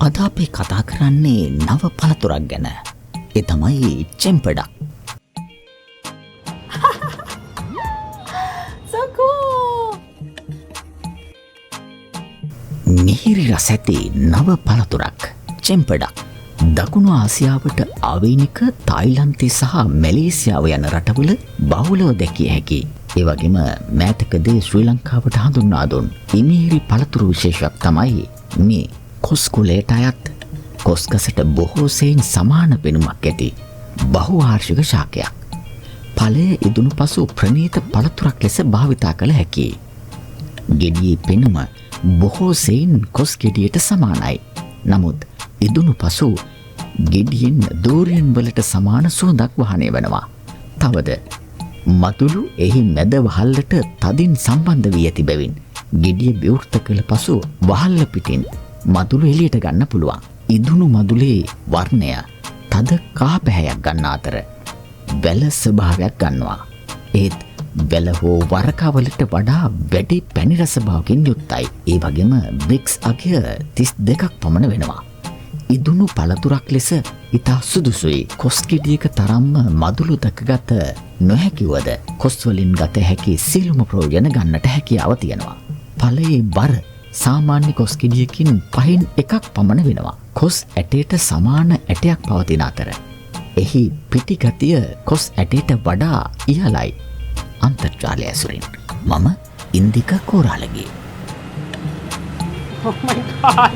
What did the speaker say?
අද අපි කතා කරන්නේ නව පළතුරක් ගැන. ඒ තමයි චෙම්පඩක්. මිහිරි රස ඇති නව පළතුරක් චෙම්පඩක්. දකුණු ආසියාවට ආවේනික තායිලන්තය සහ මැලේසියාව යන රටවල බහුලව දැකිය හැකි. ඒ වගේම මෑතකදී ශ්‍රී ලංකාවට හඳුන්වා දුන් ඉමිහිරි පළතුරු විශේෂයක් තමයි මේ කොස් කුලයට අයත් කොස් ගසට බොහෝ සෙයින් සමාන පෙනුමක් ඇති බහුවාර්ෂික ශාකයක්. ඵලය ඉදුණු පසු ප්‍රණීත පළතුරක් ලෙස භාවිතා කළ හැකියි. ගෙඩියේ පෙනුම බොහෝ සෙයින් කොස් ගෙඩියට සමානයි. නමුත් ඉදුණු පසු ගෙඩියෙන් දෝරියන් වලට සමාන සුවඳක් වහනය වෙනවා. තවද මතුළු එහි මැද වහල්ලට තදින් සම්බන්ධ වී ඇති බැවින් ගෙඩිය විවෘත කළ පසු වහල්ල පිටින් මදුළු එළියට ගන්න පුළුවන්. ඉදුණු මදුලේ වර්ණය තද කහ පැහැයක් ගන්න අතර වැල ස්වභාවයක් ගන්නවා. ඒත් වැල හෝ වරකවලට වඩා වැඩි පැණි රස භාවකින් යුක්තයි. ඒ වගේම බ්‍රික්ස් අගය 32ක් පමණ වෙනවා. ඉදුණු පළතුරක් ලෙස ඉතා සුදුසුයි. කොස් ගෙඩියක තරම්ම මදුළු දකගත නොහැකිවද කොස් වලින් ගත හැකි සියලුම ප්‍රයෝජන ගන්නට හැකියාව තියෙනවා. ඵලයේ බර සාමාන්‍ය කොස් ගෙඩියකින් 5න් 1ක් පමණ වෙනවා. කොස් ඇටයට සමාන ඇටයක් පවතින අතර එහි පිටි ගතිය කොස් ඇටයට වඩා ඉහළයි. අන්තර්ජාලය ඇසුරින් මම ඉන්දික කෝරාලගේ. Oh my god.